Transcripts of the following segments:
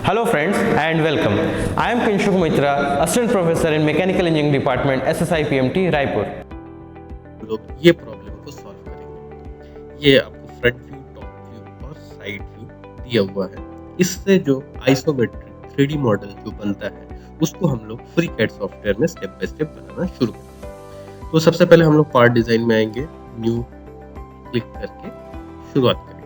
Hello friends and welcome. I am Kinshuk Mitra, Assistant Professor in Mechanical Engineering Department, SSI PMT, Raipur. लोग ये problem को solve करेंगे। ये आपको front view, top view और side view दिया हुआ है। इससे जो आइसोमेट्रिक 3D मॉडल जो बनता है उसको हम लोग FreeCAD सॉफ्टवेयर में स्टेप बाय स्टेप बनाना शुरू करते हैं। तो सबसे पहले हम लोग पार्ट डिजाइन में आएंगे, न्यू क्लिक करके शुरुआत करेंगे।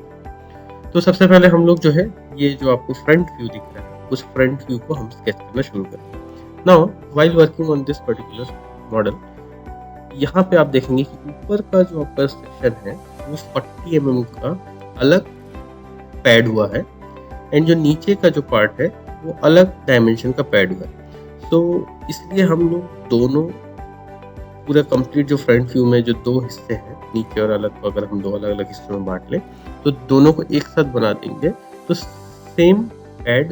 तो सबसे पहले हम लोग जो है ये जो आपको फ्रंट व्यू दिख रहा है उस फ्रंट व्यू को हम स्केच करना शुरू करेंगे। Now while working on this particular model, यहाँ पे आप देखेंगे कि ऊपर का जो आपका सेक्शन है वो 40 mm का अलग पैड हुआ है एंड जो नीचे का जो पार्ट है वो अलग डायमेंशन का पैड हुआ है। तो इसलिए हम लोग दोनों पूरा कंप्लीट जो फ्रंट व्यू में जो दो हिस्से हैं नीचे और अलग को अगर हम दो अलग अलग हिस्सों में बांट लें तो दोनों को एक साथ बना देंगे तो सेम पैड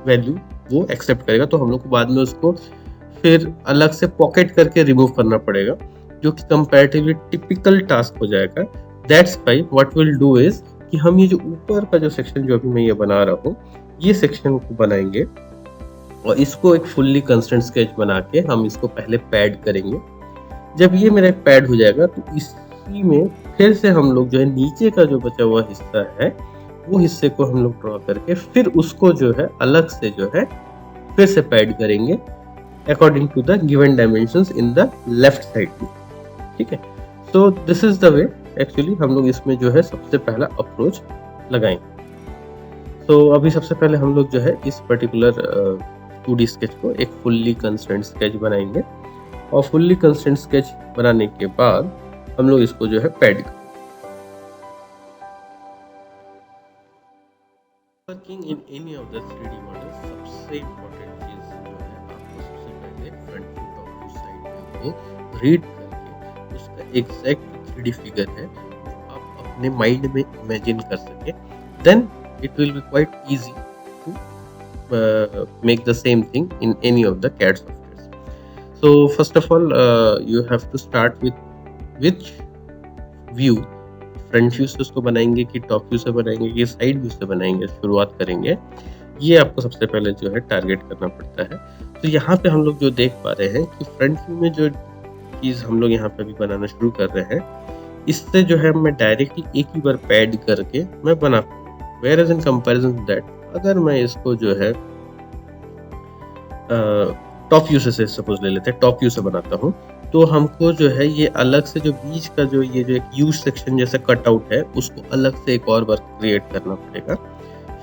वैल्यू वो एक्सेप्ट करेगा। तो हम लोग को बाद में उसको फिर अलग से पॉकेट करके रिमूव करना पड़ेगा जो कि कंपैरेटिवली टिपिकल टास्क हो जाएगा। That's why what will do is कि हम ये जो ऊपर का जो सेक्शन जो अभी मैं ये बना रहा हूँ ये सेक्शन को बनाएंगे और इसको एक फुल्ली कंस्ट्रेंट स्केच बना के हम इसको पहले पैड करेंगे। जब ये मेरा पैड हो जाएगा तो इसी में फिर से हम लोग जो है नीचे का जो बचा हुआ हिस्सा है वो हिस्से को हम लोग ड्रॉ करके फिर उसको जो है अलग से जो है फिर से पैड करेंगे according to the given dimensions in the left side में। ठीक है, so this is the way actually हम लोग इसमें जो है सबसे पहला अप्रोच लगाएंगे। तो अभी सबसे पहले हम लोग जो है इस पर्टिकुलर 2D स्केच को एक फुल्ली कंस्ट्रेंट स्केच बनाएंगे और फुल्ली कंस्ट्रेंट स्केच बनाने के बाद हम लोग इसको जो है pad working in any of the 3D model सबसे इम्पोर्टेंट चीज जो है आपको सबसे पहले front view, top view, side view को रीड करके उसका एग्जैक्ट 3D फिगर है आप अपने माइंड में इमेजिन कर सके, then it will be quite easy to make the same thing in any of the CAD softwares. So first of all you have to start with which view, front view से उसको बनाएंगे कि top view से बनाएंगे कि side view से बनाएंगे, शुरुआत करेंगे। ये आपको सबसे पहले जो है टारगेट करना पड़ता है। तो यहाँ पे हम लोग जो देख पा रहे हैं कि फ्रंट व्यू में जो चीज़ हम लोग यहाँ पे अभी बनाना शुरू कर रहे हैं इससे जो है मैं डायरेक्टली एक ही बार पैड करके मैं बना पाऊँ। Whereas in comparison that अगर मैं इसको जो है टॉप व्यू से सपोज ले लेते हैं, टॉप व्यू से बनाता हूँ तो हमको जो है ये अलग से जो बीच का जो ये जो एक यू सेक्शन जैसा कटआउट है उसको अलग से एक और बार क्रिएट करना पड़ेगा।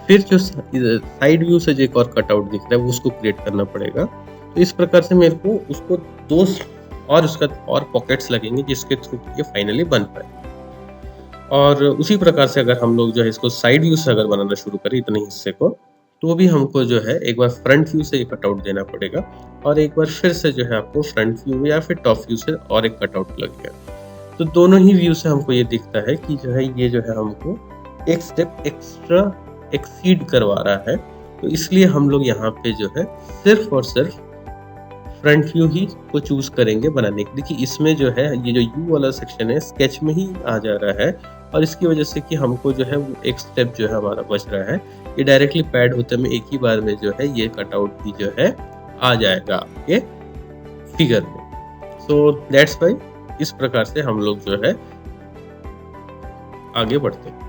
फिर जो साइड व्यू से जो एक और कटआउट दिख रहा है वो उसको क्रिएट करना पड़ेगा। तो इस प्रकार से मेरे को उसको दो और उसका और पॉकेट्स लगेंगे जिसके थ्रू ये फाइनली बन पाए। और उसी प्रकार से अगर हम लोग जो है इसको साइड व्यू से अगर बनाना शुरू करें इतने हिस्से को तो भी हमको जो है एक बार फ्रंट व्यू से एक कटआउट देना पड़ेगा और एक बार फिर से जो है आपको फ्रंट व्यू या फिर टॉप व्यू से और एक कटआउट लगेगा। तो दोनों ही व्यू से हमको ये दिखता है कि जो है ये जो है हमको एक स्टेप एक्स्ट्रा एक्सीड करवा रहा है। तो इसलिए हम लोग यहाँ पे जो है सिर्फ और सिर्फ फ्रंट व्यू ही को चूज करेंगे बनाने के लिए। देखिए इसमें जो है ये जो यू वाला सेक्शन है स्केच में ही आ जा रहा है और इसकी वजह से कि हमको जो है वो एक स्टेप जो है हमारा बच रहा है। ये डायरेक्टली पैड होते में एक ही बार में जो है ये कटआउट भी जो है आ जाएगा आपके फिगर में। सो दैट्स व्हाई इस प्रकार से हम लोग जो है आगे बढ़ते हैं।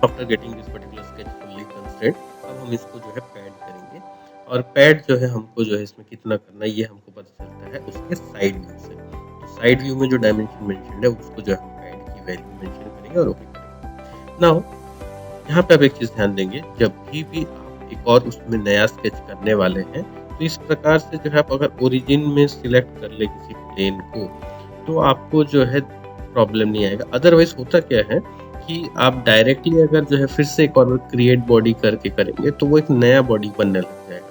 After getting this particular sketch fully constraint अब हम इसको जो है पैड करेंगे और पैड जो है हमको जो है इसमें कितना करना है ये हमको पता चलता है उसके साइड व्यू से। तो साइड व्यू में जो डायमेंशन मेंशन्ड है उसको जो हम पैड की वैल्यू मेंशन करेंगे और ओके करेंगे। नाउ यहाँ पे आप एक चीज ध्यान देंगे, जब भी आप एक और उसमें नया स्केच करने वाले हैं तो इस प्रकार से जो है आप अगर ओरिजिन में सिलेक्ट कर ले किसी प्लेन को तो आपको जो है प्रॉब्लम नहीं आएगा। अदरवाइज होता क्या है कि आप डायरेक्टली अगर जो है फिर से एक और क्रिएट बॉडी करके करेंगे तो वो एक नया बॉडी बनने लग जाएगा।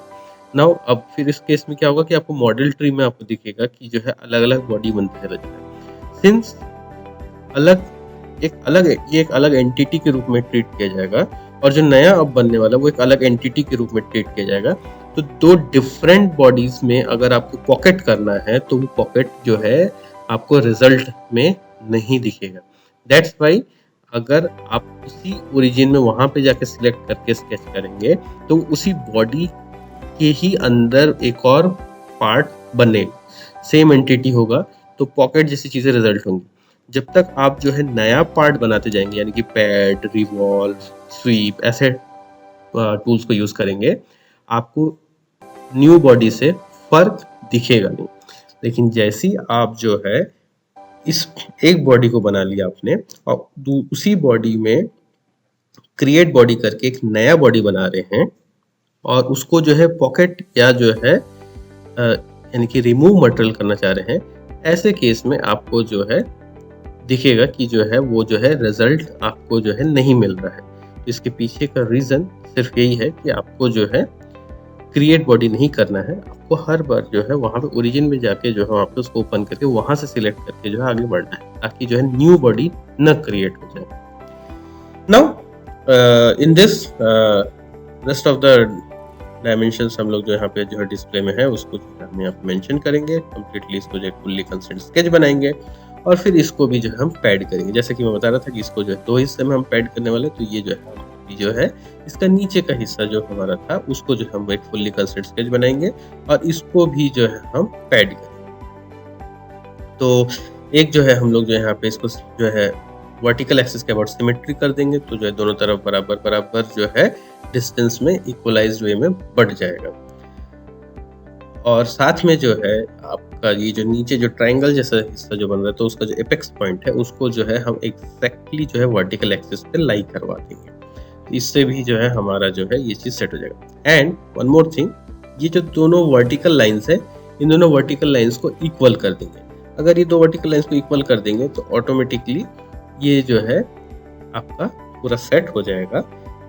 नाउ अब फिर इस केस में क्या होगा कि आपको मॉडल ट्री में आपको दिखेगा कि जो है अलग अलग बॉडी बनते चला जाएगा। सिंस ये एक अलग एंटिटी के रूप में ट्रीट किया जाएगा और जो नया अब बनने वाला वो एक अलग एंटिटी के रूप में ट्रीट किया जाएगा। तो दो डिफरेंट बॉडीज में अगर आपको पॉकेट करना है तो वो पॉकेट जो है आपको रिजल्ट में नहीं दिखेगा। दैट्स व्हाई अगर आप उसी ओरिजिन में वहां पे जाके सिलेक्ट करके स्केच करेंगे तो उसी बॉडी के ही अंदर एक और पार्ट बनेगा, सेम एंटिटी होगा, तो पॉकेट जैसी चीजें रिजल्ट होंगी। जब तक आप जो है नया पार्ट बनाते जाएंगे, यानी कि पैड, रिवॉल्व, स्वीप ऐसे टूल्स को यूज करेंगे, आपको न्यू बॉडी से फर्क दिखेगा नहीं। लेकिन जैसी आप जो है इस एक बॉडी को बना लिया आपने और उसी बॉडी में क्रिएट बॉडी करके एक नया बॉडी बना रहे हैं और उसको जो है पॉकेट या जो है यानी कि रिमूव मटेरियल करना चाह रहे हैं, ऐसे केस में आपको जो है दिखेगा कि जो है वो जो है रिजल्ट आपको जो है नहीं मिल रहा है। इसके पीछे का रीजन सिर्फ यही है कि आपको जो है क्रिएट बॉडी नहीं करना है, आपको हर बार जो है वहां पे ओरिजिन में जाके जो है वहां पे उसको ओपन करके वहां से सिलेक्ट करके जो है आगे बढ़ना है, ताकि जो है न्यू बॉडी न क्रिएट हो जाए। Now in this rest of the dimensions हम लोग जो यहाँ पे जो है डिस्प्ले में है उसको जो है हम यहाँ पे मेंशन करेंगे। कंप्लीटली इसको जो है फुल्ली कंस्ट्रेंट स्केच बनाएंगे और फिर इसको भी जो है हम पैड करेंगे। जैसे कि मैं बता रहा था कि इसको जो है 2 हिस्से में हम पैड करने वाले, तो ये जो है इसका नीचे का हिस्सा जो हमारा था उसको जो हम एक फुल्ली कंस्ट्रेंट स्केच बनाएंगे और इसको भी जो है हम पैड करेंगे। तो एक जो है हम लोग जो यहाँ पे इसको जो है वर्टिकल एक्सिस के अबाउट सिमेट्री कर देंगे, तो जो है दोनों तरफ बराबर बराबर जो है डिस्टेंस में इक्वलाइज्ड वे में बढ़ जाएगा। और साथ में जो है आपका ये जो नीचे जो ट्रायंगल जैसा हिस्सा जो बन रहा है, तो उसका जो एपेक्स पॉइंट है उसको जो है हम एग्जैक्टली जो है वर्टिकल एक्सिस पे लाई करवा देंगे। इससे भी जो है हमारा जो है ये चीज सेट हो जाएगा। एंड वन मोर थिंग, ये जो दोनों वर्टिकल लाइंस है, इन दोनों वर्टिकल लाइंस को इक्वल कर देंगे। अगर ये 2 वर्टिकल लाइंस को इक्वल कर देंगे तो ऑटोमेटिकली ये जो है आपका पूरा सेट हो जाएगा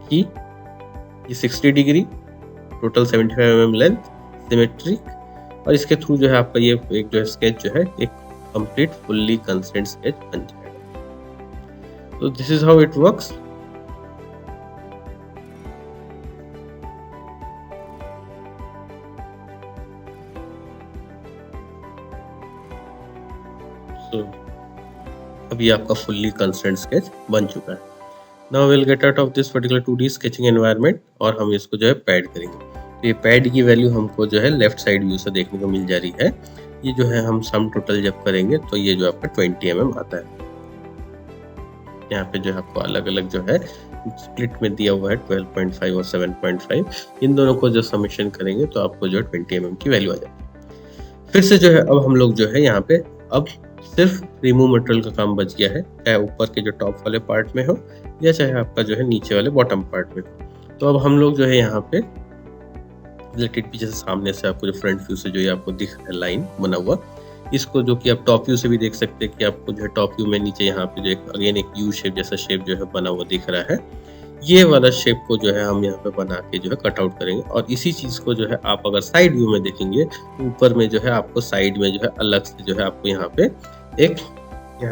कि ये 60 degree, total 75 mm length, symmetric, और इसके थ्रू जो है आपका ये एक जो है स्केच जो है एक कंप्लीट फुल्ली कंस्ट्रेंट स्केच बन जाएगा। तो this is how it works. तो अभी आपका फुल्ली कंस्ट्रेंट स्केच बन चुका है। Now will get out of this particular 2D sketching environment और हम इसको जो है पैड करेंगे। तो ये पैड की वैल्यू हमको जो है लेफ्ट साइड व्यू से देखने को मिल जा रही है। ये जो है हम सम टोटल जब करेंगे तो ये जो आपका 20 mm आता है। यहाँ पे जो है आपको अलग अलग जो है स्प्लिट में दिया हुआ है 12.5 और 7.5। इन दोनों को जो समेशन करेंगे तो आपको जो है 20 mm की वैल्यू आ जाती है। फिर से जो है अब हम लोग जो है यहाँ पे अब सिर्फ रिमूव मटेरियल का काम बच गया है, चाहे ऊपर के जो टॉप वाले पार्ट में हो या चाहे आपका जो है नीचे वाले बॉटम पार्ट में हो। तो अब हम लोग जो है यहाँ पे रिलेटेड पीछे से सामने से आपको जो फ्रंट व्यू से जो ये आपको दिख रहा है लाइन बना हुआ, इसको जो कि आप टॉप व्यू से भी देख सकते हैं कि आपको जो है टॉप व्यू में नीचे यहाँ पे जो एक अगेन एक यू शेप जैसा शेप जो है बना हुआ दिख रहा है। ये वाला शेप को जो है हम यहाँ पे बना के जो है कट आउट करेंगे और इसी चीज को जो है आप अगर साइड व्यू में देखेंगे तो ऊपर में जो है आपको साइड में जो है अलग से जो है आपको यहाँ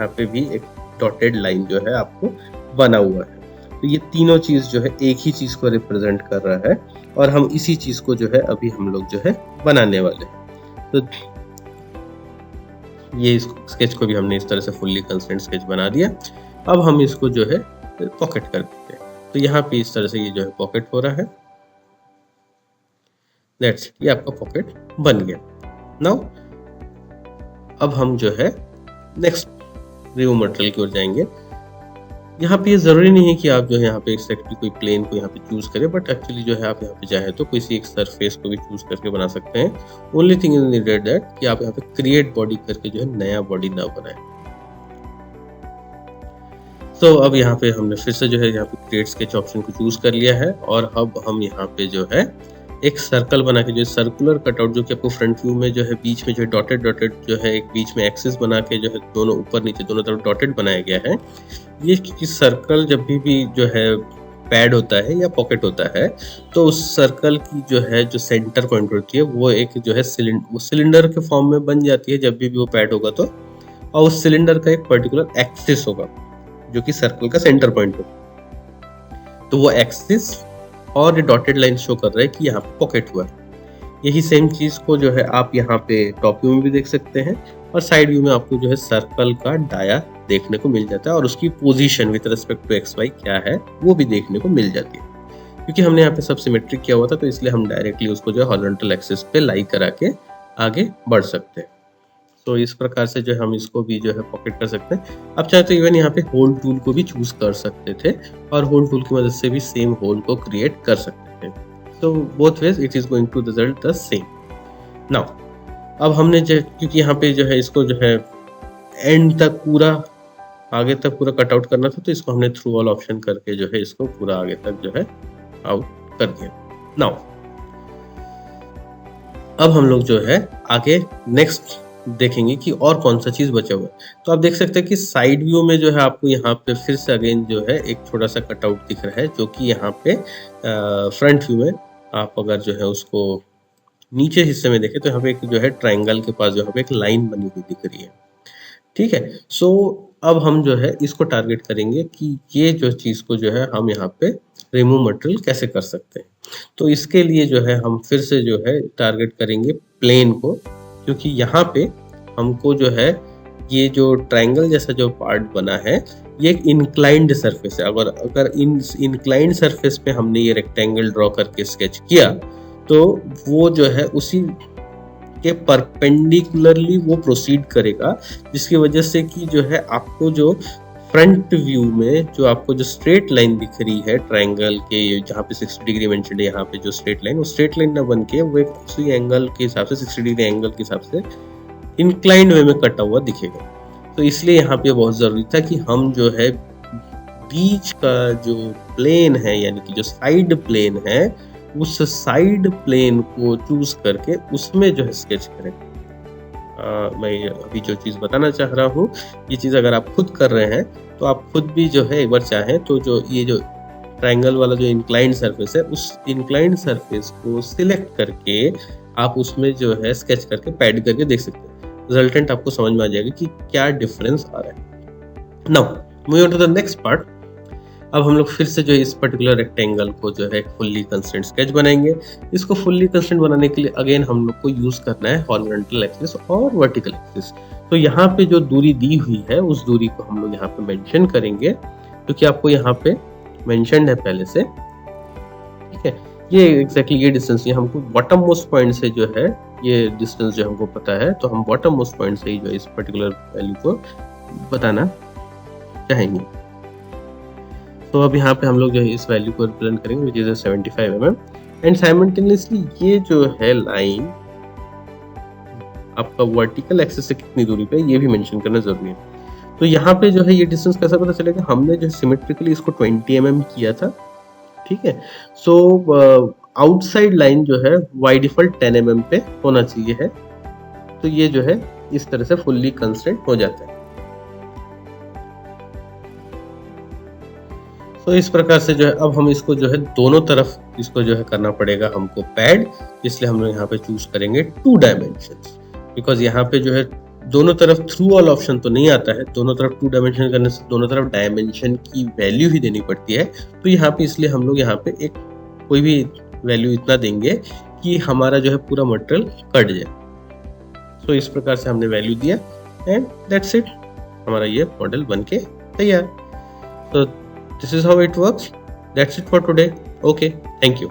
पे भी एक डॉटेड लाइन जो है आपको बना हुआ है। तो ये तीनों चीज जो है एक ही चीज को रिप्रेजेंट कर रहा है और हम इसी चीज को जो है अभी हम लोग जो है बनाने वाले हैं। तो ये स्केच को भी हमने इस तरह से फुल्ली कंस्ट्रेंट स्केच बना दिया। अब हम इसको जो है पॉकेट कर देते हैं। तो यहाँ पे इस तरह से ये जो है पॉकेट हो रहा है। दैट्स ये आपका पॉकेट बन गया। नाउ अब हम जो है नेक्स्ट रिमूव मटेरियल की ओर जाएंगे। यहाँ पे ये जरूरी नहीं है कि आप जो है यहाँ पे एक्जैक्टली कोई प्लेन को यहाँ पे चूज करें, बट एक्चुअली जो है आप यहाँ पे चाहे तो किसी एक सरफेस को भी चूज करके बना सकते हैं। Only thing is needed that कि आप यहाँ पे क्रिएट बॉडी करके जो है नया बॉडी ना बनाए। तो अब यहाँ पे हमने फिर से जो है यहाँ पे क्रिएट स्केच ऑप्शन को चूज कर लिया है और अब हम यहाँ पे जो है एक सर्कल बना के जो सर्कुलर कटआउट जो कि आपको फ्रंट व्यू में जो है बीच में जो है डॉटेड जो है एक बीच में एक्सिस बना के जो है दोनों ऊपर नीचे दोनों तरफ डॉटेड बनाया गया है। ये सर्कल जब भी जो है पैड होता है या पॉकेट होता है तो उस सर्कल की जो है जो सेंटर पॉइंट होती है वो एक जो है सिलेंडर के फॉर्म में बन जाती है जब भी वो पैड होगा तो, और उस सिलेंडर का एक पर्टिकुलर एक्सिस होगा जो कि सर्कल का सेंटर पॉइंट होगा। तो वो एक्सिस और ये डॉटेड लाइन शो कर रहा है कि यहाँ पे पॉकेट हुआ है। यही सेम चीज़ को जो है आप यहाँ पे टॉप व्यू में भी देख सकते हैं, और साइड व्यू में आपको जो है सर्कल का डाया देखने को मिल जाता है, और उसकी position with respect to X Y क्या है वो भी देखने को मिल जाती है। क्योंकि हमने यहाँ पे सब सिमेट्रिक किया हुआ था, तो इसलिए हम डायरेक्टली उसको जो है हॉरिजॉन्टल एक्सिस पे लाई करा के आगे बढ़ सकते हैं। तो इस प्रकार से जो है हम इसको भी जो है पॉकेट कर सकते हैं। आप चाहे तो इवन यहाँ पे होल टूल को भी चूज कर सकते थे, और होल टूल की मदद से भी सेम होल को क्रिएट कर सकते थे। तो both ways it is going to result the same. Now अब हमने जो, क्योंकि यहाँ पे जो है इसको जो है एंड तक पूरा आगे तक पूरा कट आउट करना था, तो इसको हमने थ्रू ऑल ऑप्शन करके जो है इसको पूरा आगे तक जो है आउट कर दिया। नाउ अब हम लोग जो है आगे नेक्स्ट देखेंगे कि और कौन सा चीज बचा हुआ है। तो आप देख सकते हैं कि साइड व्यू में जो है आपको यहाँ पे फिर से अगेन जो है एक छोटा सा कटआउट दिख रहा है, जो कि यहाँ पे फ्रंट व्यू में आप अगर जो है उसको नीचे हिस्से में देखें तो यहाँ पे एक जो है ट्राइंगल के पास जो है एक लाइन बनी हुई दिख रही है। ठीक है, सो अब हम जो है इसको टारगेट करेंगे कि ये जो चीज़ को जो है हम यहाँ पे रिमूव मटेरियल कैसे कर सकते हैं। तो इसके लिए जो है हम फिर से जो है टारगेट करेंगे प्लेन को, क्योंकि यहाँ पे हमको जो है ये जो ट्रायंगल जैसा जो पार्ट बना है ये एक इंक्लाइंड सरफेस है। अगर इन इंक्लाइंड सरफेस पे हमने ये रेक्टेंगल ड्रॉ करके स्केच किया तो वो जो है उसी के परपेंडिकुलरली वो प्रोसीड करेगा, जिसकी वजह से कि जो है आपको जो फ्रंट व्यू में जो आपको जो स्ट्रेट लाइन दिख रही है ट्रायंगल के जहाँ पे 60 डिग्री मेंशन्ड है, यहाँ पे जो स्ट्रेट लाइन वो स्ट्रेट लाइन ना बन के वो एक उसी एंगल के हिसाब से 60 डिग्री एंगल के हिसाब से इंक्लाइंड वे में कटा हुआ दिखेगा। तो इसलिए यहाँ पे बहुत जरूरी था कि हम जो है बीच का जो प्लेन है यानी कि जो साइड प्लेन है उस साइड प्लेन को चूज करके उसमें जो है स्केच करें। मैं अभी जो चीज़ बताना चाह रहा हूँ ये चीज़ अगर आप खुद कर रहे हैं तो आप खुद भी जो है एक बार चाहें तो जो ये जो ट्रायंगल वाला जो इंक्लाइंड सरफेस है उस इंक्लाइंड सरफेस को सिलेक्ट करके आप उसमें जो है स्केच करके पैड करके देख सकते हैं। रिजल्टेंट आपको समझ में आ जाएगा कि क्या डिफरेंस आ रहा है। Now moving on to the next part. अब हम लोग फिर से जो इस पर्टिकुलर रेक्टेंगल को जो है फुल्ली कंस्ट्रेंट स्केच बनाएंगे। इसको फुल्ली कंस्ट्रेंट बनाने के लिए अगेन हम लोग को यूज करना है हॉरिजॉन्टल एक्सिस और वर्टिकल एक्सिस। तो यहाँ पे जो दूरी दी हुई है उस दूरी को हम लोग यहाँ पे मेंशन करेंगे, क्योंकि आपको यहाँ पे मेंशन है पहले से। ठीक है, ये एग्जैक्टली ये डिस्टेंस, ये हमको बॉटम मोस्ट पॉइंट से जो है ये डिस्टेंस जो हमको पता है, तो हम बॉटम मोस्ट पॉइंट से ही जो इस पर्टिकुलर वैल्यू को बताना चाहेंगे। तो अब यहाँ पे हम लोग जो है इस वैल्यू को रिप्रेजेंट करेंगे which is 75 mm and simultaneously ये जो है लाइन आपका वर्टिकल एक्सिस से कितनी दूरी पे ये भी मेंशन करना जरूरी है। तो यहाँ पे जो है ये डिस्टेंस कैसा पता चलेगा, हमने जो सिमेट्रिकली इसको 20 mm किया था। ठीक है, सो आउटसाइड लाइन जो है बाय डिफॉल्ट 10 mm पे होना चाहिए है, तो ये जो है इस तरह से फुल्ली कंस्ट्रेंट हो जाता है। तो इस प्रकार से जो है अब हम इसको जो है दोनों तरफ इसको जो है करना पड़ेगा हमको पैड, इसलिए हम लोग यहाँ पे चूज करेंगे 2 डायमेंशंस, बिकॉज यहाँ पे जो है दोनों तरफ थ्रू ऑल ऑप्शन तो नहीं आता है, दोनों तरफ 2 डायमेंशन करने से दोनों तरफ डायमेंशन की वैल्यू ही देनी पड़ती है। तो यहाँ पे इसलिए हम लोग यहाँ पे एक कोई भी वैल्यू इतना देंगे कि हमारा जो है पूरा मटेरियल कट जाए। तो इस प्रकार से हमने वैल्यू दिया एंड दैट्स इट, हमारा ये मॉडल बन के तैयार। तो this is how it works. That's it for today. Okay, thank you.